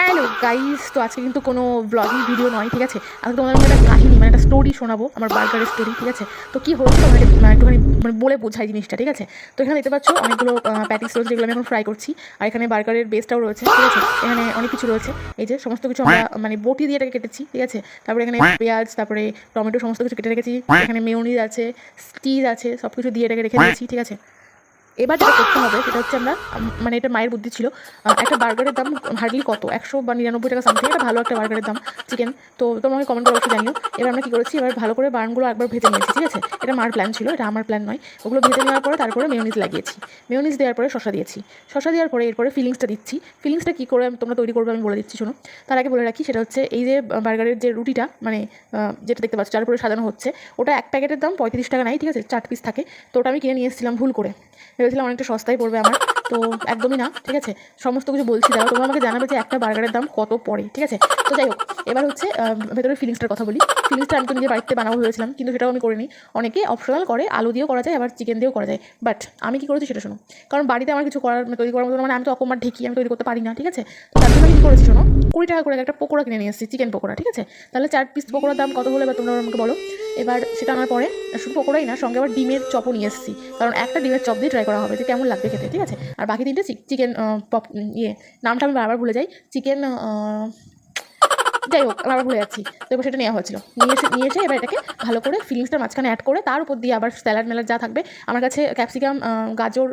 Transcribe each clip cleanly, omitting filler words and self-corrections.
Hello guys, তো আজকে কিন্তু কোনো ব্লগিং ভিডিও নয়, ঠিক আছে। আজকে তোমাদের একটা কাহিনী, মানে একটা স্টোরি শোনাবো, আমার বার্গারের স্টোরি, ঠিক আছে। তো কী হয়েছে তোমাকে একটুখানি বলে বোঝাই জিনিসটা, ঠিক আছে। তো এখানে দেখতে পাচ্ছ অনেকগুলো প্যাটিস রয়েছে, যেগুলো আমি এখন ফ্রাই করছি। আর এখানে বার্গারের বেসটাও রয়েছে, ঠিক আছে। এখানে অনেক কিছু রয়েছে, এই যে সমস্ত কিছু আমরা মানে বটি দিয়ে এটাকে কেটেছি, ঠিক আছে। তারপরে এখানে পেঁয়াজ, তারপরে টমেটো সমস্ত কিছু কেটে রেখেছি। এখানে মেয়োনিজ আছে, চিজ আছে, সব কিছু দিয়ে এটাকে রেখে দিয়েছি, ঠিক আছে। এবার যেটা করতে হবে সেটা হচ্ছে আমরা মানে এটা মায়ের বুদ্ধি ছিল। একটা বার্গারের দাম হার্ডলি কত 100 বা 99 টাকা সামথিং, একটা ভালো একটা বার্গারের দাম চিকেন। তো তোমাকে কমেন্ট করে অবশ্যই জানিও। এবার আমরা কী করেছি, এবার ভালো করে বার্নগুলো একবার ভেজে নিয়েছি, ঠিক আছে। এটা মার প্ল্যান ছিল, এটা আমার প্ল্যান নয়। ওগুলো ভেজে নেওয়ার পরে তারপরে মেয়োনিজ লাগিয়েছি। মেয়োনিজ দেওয়ার পরে শসা দিয়েছি। শসা দেওয়ার পরে এরপরে ফিলিংসটা দিচ্ছি। ফিলিংসটা কী করে তোমরা তৈরি করবে আমি বলে দিচ্ছি, শোনো। তার আগে বলে রাখি, সেটা হচ্ছে এই যে বার্গারের যে রুটিটা, মানে যেটা দেখতে পাচ্ছ যার উপরে সাজানো হচ্ছে, ওটা এক প্যাকেটের দাম 35 টাকা নাই, ঠিক আছে। 4 পিস থাকে। তো ওটা আমি কিনে নিয়ে এসেছিলাম ভুল করে, ভেবেছিলাম অনেকটা সস্তায় পড়বে আমার। তো একদমই না, ঠিক আছে। সমস্ত কিছু বলছি, দাও তোমরা আমাকে জানাবে যে একটা বার্গারের দাম কত পড়ে, ঠিক আছে। তো যাই হোক, এবার হচ্ছে ভেতরের ফিলিংসটার কথা বলি। ফিলিংসটা আমি তো নিজের বাড়িতে বানাবো ভেবেছিলাম, কিন্তু সেটাও আমি করিনি। অনেকে অপশনাল করে, আলু দিয়েও করা যায়, আবার চিকেন দিয়েও করা যায়। বাট আমি কী করেছি সেটা শোনো। কারণ বাড়িতে আমার কিছু তৈরি করার মতো, মানে আমি তো অকম্মার ঢেকি, আমি তৈরি করতে পারি না, ঠিক আছে। তো তার জন্য আমি কী করেছি শোনো, 20 টাকা করে একটা পকোড়া কিনে নিয়ে এসেছি, চিকেন পকোড়া, ঠিক আছে। তাহলে 4 পিস পকোড়ার দাম কত হলে বা তোমরা আমাকে বলো। এবার সেটা আনার পরে শুধু পকোড়াই না, সঙ্গে আবার ডিমের চপও নিয়ে এসেছি। কারণ একটা ডিমের চপ দিয়ে ট্রাই করা হবে যে কেমন লাগবে খেতে, ঠিক আছে। আর বাকি 3টে চিকেন পপ, নামটা আমি বারবার ভুলে যাই, চিকেন, যাই হোক আমি আবার ভুলে যাচ্ছি। তো এবার সেটা নেওয়া হয়েছিল, নিয়ে এসে এবার এটাকে ভালো করে ফিলিংসটার মাঝখানে অ্যাড করে তার উপর দিয়ে আবার স্যালাড মেলাড যা থাকবে। আমার কাছে ক্যাপসিকাম, গাজর,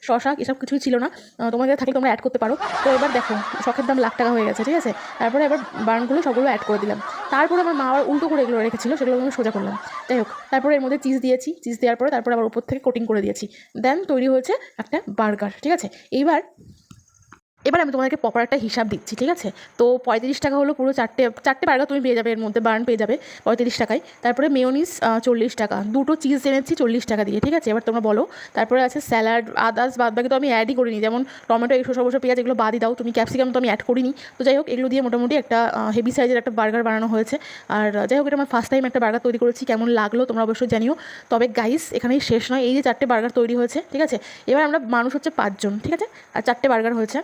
শসা এসব কিছুই ছিল না। তোমাদের থাকলে তোমরা অ্যাড করতে পারো। তো এবার দেখো, শখের দাম লাখ টাকা হয়ে গেছে, ঠিক আছে। তারপরে এবার বার্নগুলো সবগুলো অ্যাড করে দিলাম। তারপরে আমার মা আবার উল্টো করে এগুলো রেখেছিল, সেগুলো আমি সোজা করলাম। যাই হোক, তারপরে এর মধ্যে চিজ দিয়েছি, চিজ দেওয়ার পরে তারপরে আবার উপর থেকে কোটিং করে দিয়েছি। দেন তৈরি হয়েছে একটা বার্গার, ঠিক আছে। এবার আমি তোমাদেরকে প্রপার একটা হিসাব দিচ্ছি, ঠিক আছে। তো 35 টাকা হলো পুরো চারটে বার্গার তুমি পেয়ে যাবে, এর মধ্যে বার্ন পেয়ে যাবে 35 টাকায়। তারপরে মেয়োনিজ 40 টাকা, 2টো চিজ এনেছি 40 টাকা দিয়ে, ঠিক আছে। এবার তোমরা বলো। তারপরে আছে স্যালাড, আদার্স বাদ বাকি তো আমি অ্যাডই করিনি, যেমন টমেটো, শসা পেঁয়াজ এগুলো বাদই দাও তুমি, ক্যাপসিকাম তো আমি অ্যাড করিনি। তো যাই হোক, এগুলো দিয়ে মোটামুটি একটা হেভি সাইজের একটা বার্গার বানানো হয়েছে। আর যাই হোক, এটা আমার ফার্স্ট টাইম একটা বার্গার তৈরি করেছি, কেমন লাগলো তোমরা অবশ্যই জানিও। তবে গাইস এখানেই শেষ নয়, এই যে 4টে বার্গার তৈরি হয়েছে, ঠিক আছে। এবার আমরা মানুষ হচ্ছে 5 জন, ঠিক আছে। আর 4টে বার্গার হয়েছে,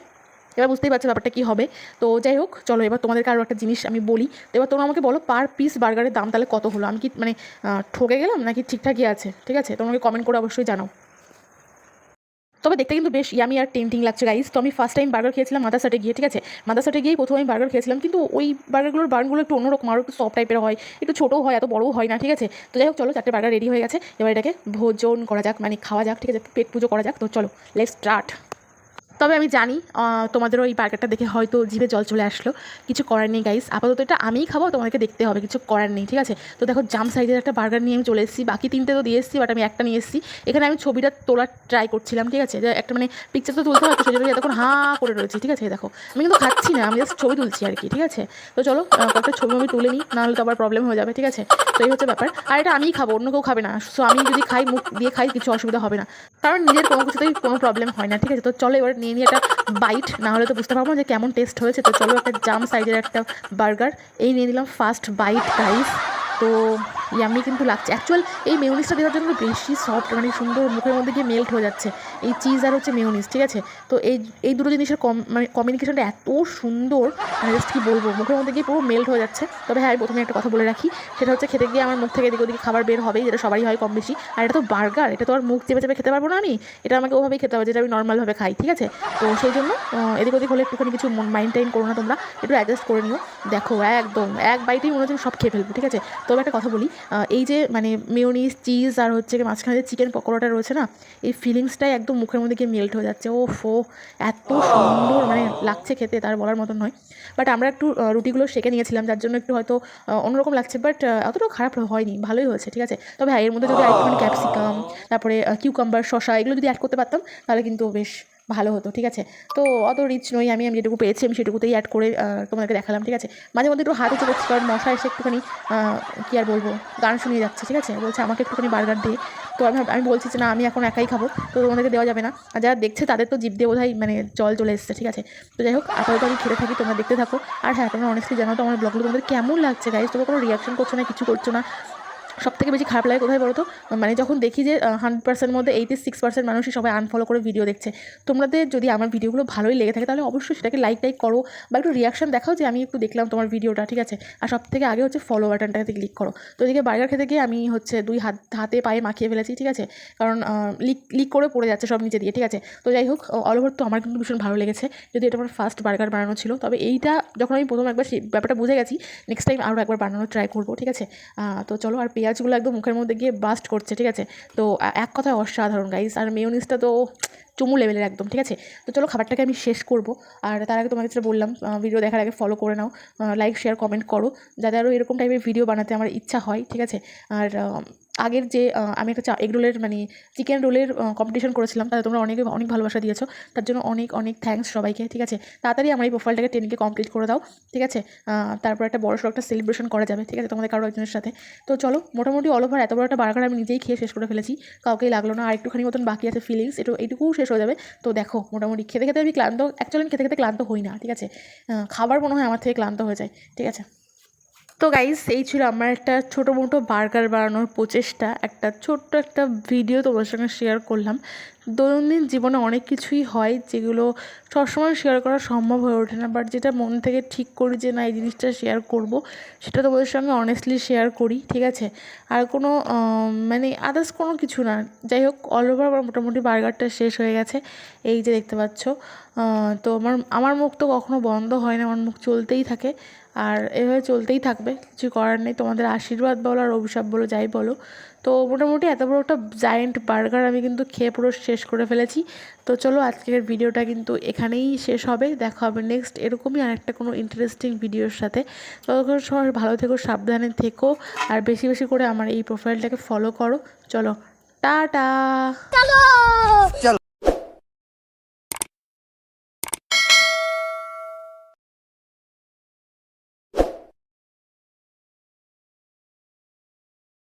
এবার বুঝতেই পারছো ব্যাপারটা কী হবে। তো যাই হোক, চলো এবার তোমাদেরকে আরও একটা জিনিস আমি বলি। তো এবার তোমরা আমাকে বলো পার পিস বার্গারের দাম তাহলে কত হলো। আমি কি মানে ঠকে গেলাম নাকি ঠিকঠাকই আছে, ঠিক আছে। তোমাকে কমেন্ট করে অবশ্যই জানাও। তবে দেখতে কিন্তু বেশ ইয়ামি আর টেম্পটিং লাগছে গাইস। তো আমি ফার্স্ট টাইম বার্গার খেয়েছিলাম মাদারসাটে গিয়ে, ঠিক আছে। মাদারসাটে গিয়েই প্রথমে আমি বার্গার খেয়েছিলাম, কিন্তু ওই বার্নগুলো একটু অন্যরকম, আরও একটু সফট টাইপের হয়, একটু ছোটো হয়, এত বড়ও হয় না, ঠিক আছে। তো যাই হোক, চলো 4টে বার্গার রেডি হয়ে গেছে, এবার এটাকে ভোজন করা যাক, মানে খাওয়া যাক, ঠিক আছে। পেট পুজো করা যাক। তো চলো লেটস স্টার্ট। তবে আমি জানি তোমাদেরও এই বার্গারটা দেখে হয়তো জিভে জল চলে আসলো। কিছু করার নেই গাইস, আপাতত এটা আমিই খাবো, তোমাদেরকে দেখতে হবে, কিছু করার নেই, ঠিক আছে। তো দেখো, জাম সাইজের একটা বার্গার নিয়ে আমি চলে এসেছি, বাকি 3টে তো দিয়ে এসেছি, বাট আমি একটা নিয়ে এসেছি। এখানে আমি ছবিটা তোলার ট্রাই করছিলাম, ঠিক আছে। যে একটা মানে পিকচার তো তুলতে হয়, তো সেই জন্য এতক্ষণ হাঁ করে রয়েছি, ঠিক আছে। দেখো, আমি কিন্তু খাচ্ছি না, আমি জাস্ট ছবি তুলছি আর কি, ঠিক আছে। তো চলো কয়েকটা ছবি আমি তুলে নিই, নাহলে তো আবার প্রবলেম হয়ে যাবে, ঠিক আছে। তো এই হচ্ছে ব্যাপার। আর এটা আমিই খাবো, অন্য কেউ খাবে না। সো আমি যদি খাই, মুখ দিয়ে খাই, কিছু অসুবিধা হবে না, কারণ নিজের কোনো কিছুতেই কোনো প্রবলেম হয় না, ঠিক আছে। তো চলো এবার নিয়ে নিয়ে একটা বাইট, না হলে তো বুঝতে পারবো না যে কেমন টেস্ট হয়েছে। তো চলো একটা জাম সাইজের একটা বার্গার এই নিয়ে নিলাম, ফার্স্ট বাইট গাইস। তো ইয়াম্মি কিন্তু লাগছে অ্যাকচুয়াল, এই মেয়োনিজটা দেওয়ার জন্য বেশি সফট, মানে সুন্দর মুখের মধ্যে গিয়ে মেল্ট হয়ে যাচ্ছে এই চিজ আর হচ্ছে মেয়োনিজ, ঠিক আছে। তো এই দুটো জিনিসের মানে কমিউনিকেশনটা এত সুন্দর, মানে জাস্ট কী বলবো, মুখের মধ্যে গিয়ে পুরো মেল্ট হয়ে যাচ্ছে। তবে হ্যাঁ, প্রথমে একটা কথা বলে রাখি, সেটা হচ্ছে খেতে গিয়ে আমার মুখ থেকে এদিকে ওদিকে খাবার বের হবেই, যেটা সবারই হয় কম বেশি। আর এটা তো বার্গার, এটা তো আর মুখ চেপে চেপে খেতে পারবো না আমি, এটা আমাকে ওভাবেই খেতে হবে যেটা আমি নর্মালভাবে খাই, ঠিক আছে। তো সেই জন্য এদিক ওদিক হলে একটুখানি কিছু মাইন্ড করো না তোমরা, একটু অ্যাডজাস্ট করে নিও। দেখো একদম এক বাইটেই মনে হচ্ছে সব খেয়ে ফেলবো, ঠিক আছে। তবে একটা কথা বলি, এই যে মানে মেয়োনিজ, চিজ আর হচ্ছে মাঝখানে যে চিকেন পকোড়াটা রয়েছে না, এই ফিলিংসটাই একদম মুখের মধ্যে গিয়ে মেল্ট হয়ে যাচ্ছে। ওফো, এত সুন্দর মানে লাগছে খেতে, তার বলার মতন নয়। বাট আমরা একটু রুটিগুলো সেঁকে নিয়েছিলাম, যার জন্য একটু হয়তো অন্যরকম লাগছে, বাট অতটাও খারাপ হয়নি, ভালোই হয়েছে, ঠিক আছে। তবে হ্যাঁ, এর মধ্যে যদি একটুখানি ক্যাপসিকাম, তারপরে কিউকাম্বার, শসা এগুলো যদি অ্যাড করতে পারতাম, তাহলে কিন্তু বেশ ভালো হতো, ঠিক আছে। তো অত রিচ নই আমি, যেটুকু পেয়েছি আমি সেটুকুতেই অ্যাড করে তোমাদেরকে দেখালাম, ঠিক আছে। মাঝে মধ্যে একটু হাত উঁচু করছি, কারণ মশা এসে একটুখানি কী আর বলবো, গান শুনিয়ে যাচ্ছে, ঠিক আছে। বলছে আমাকে একটুখানি বার্গার দিয়ে। তো আমি বলছি যে না, আমি এখন একাই খাবো, তো তোমাদেরকে দেওয়া যাবে না। আর যারা দেখছে তাদের তো জিভ দিয়ে বোধহয় মানে জল চলে এসছে, ঠিক আছে। তো যাই হোক, আপাতত আমি খেতে থাকি, তোমরা দেখতে থাকো। আর হ্যাঁ, তোমরা অনেস্টলি জানো তো আমার ব্লগগুলো তোমাদের কেমন লাগছে গাইজ, তোমরা কোনো রিয়াকশন করছো না, কিছু করছো না। সবথেকে বেশি খারাপ লাগে কোথায় বলো তো, মানে যখন দেখি যে 100% মধ্যে 86% মানুষই সবাই আনফলো করে ভিডিও দেখছে। তোমাদের যদি আমার ভিডিওগুলো ভালোই লেগে থাকে তাহলে অবশ্যই সেটাকে লাইক করো বা একটু রিয়াকশন দেখাও যে আমি একটু দেখলাম তোমার ভিডিওটা, ঠিক আছে। আর সবথেকে আগে হচ্ছে ফলো বাটনটাতে ক্লিক করো। তো এদিকে বার্গার খেতে গিয়ে আমি হচ্ছে 2 হাতে পায়ে মাখিয়ে ফেলেছি, ঠিক আছে, কারণ লিক করে পড়ে যাচ্ছে সব নিচে দিয়ে, ঠিক আছে। তো যাই হোক, অল ওভার তো আমার কিন্তু ভীষণ ভালো লেগেছে, যদি এটা আমার ফার্স্ট বার্গার বানানো ছিল। তবে এইটা যখন আমি প্রথম একবার সেই ব্যাপারটা বুঝে গেছি, নেক্সট টাইম আরও একবার বানানোর ট্রাই করবো, ঠিক আছে। তো চলো, আর পেঁয়াজগুলো একদম মুখের মধ্যে গিয়ে বাস্ট করছে, ঠিক আছে। তো এক কথায় অসাধারণ গাইস, আর মেয়োনিজটা তো চুমু লেভেলের একদম, ঠিক আছে। তো চলো খাবারটাকে আমি শেষ করব। আর তার আগে তোমাকে যেটা বললাম, ভিডিও দেখার আগে ফলো করে নাও, লাইক শেয়ার কমেন্ট করো, যাতে আরও এরকম টাইপের ভিডিও বানাতে আমার ইচ্ছা হয়, ঠিক আছে। আর আগের যে আমি একটা এগ রোলের মানে চিকেন রোলের কম্পিটিশন করেছিলাম, তাতে তোমরা অনেক ভালোবাসা দিয়েছো, তার জন্য অনেক থ্যাঙ্কস সবাইকে, ঠিক আছে। তাড়াতাড়ি আমার এই প্রোফাইলটাকে 10K কমপ্লিট করে দাও, ঠিক আছে। তারপর একটা বড়সড় একটা সেলিব্রেশন করা যাবে, ঠিক আছে, তোমাদের কারো একজনের সাথে। তো চলো, মোটামুটি অল ওভার এত বড় একটা বার্গার আমি নিজেই খেয়ে শেষ করে ফেলেছি, কাউকেই লাগলো না। আর একটুখানি মতন বাকি আছে ফিলিংস, এইটুকুও শেষ হয়ে যাবে। তো দেখো, মোটামুটি খেতে খেতে আমি ক্লান্ত, অ্যাকচুয়ালি আমি খেতে ক্লান্ত হই না, ঠিক আছে। খাবার মনে হয় আমার থেকে ক্লান্ত হয়ে যায়, ঠিক আছে। তো গাইস, এই ছিল আমার একটা ছোটো মোটো বার্গার বানানোর প্রচেষ্টা, একটা ছোট্ট একটা ভিডিও তোমার সঙ্গে শেয়ার করলাম। দৈনন্দিন জীবনে অনেক কিছুই হয় যেগুলো সবসময় শেয়ার করা সম্ভব হয়ে ওঠে না, বাট যেটা মন থেকে ঠিক করি যে না এই জিনিসটা শেয়ার করব, সেটা তোমাদের সঙ্গে অনেস্টলি শেয়ার করি, ঠিক আছে। আর কোনো মানে আদার্স কোনো কিছু না। যাই হোক, অল ওভার আমার মোটামুটি বার্গারটা শেষ হয়ে গেছে, এই যে দেখতে পাচ্ছ। তো আমার মুখ তো কখনো বন্ধ হয় না, আমার মুখ চলতেই থাকে, আর এভাবে চলতেই থাকবে, কিছু করার নেই। তোমাদের আশীর্বাদ বলো আর অভিশাপ বলো, যাই বলো। তো মোটামুটি এত বড় একটা জায়েন্ট বার্গার আমি কিন্তু খেয়ে পুরো শেষ করে ফেলেছি। তো চলো, আজকের ভিডিওটা কিন্তু এখানেই শেষ হবে, দেখা হবে নেক্সট এরকমই আরেকটা কোনো ইন্টারেস্টিং ভিডিওর সাথে। ততক্ষণ সবাই ভালো থেকো, সাবধানে থেকো, আর বেশি বেশি করে আমার এই প্রোফাইলটাকে ফলো করো। চলো, টাটা।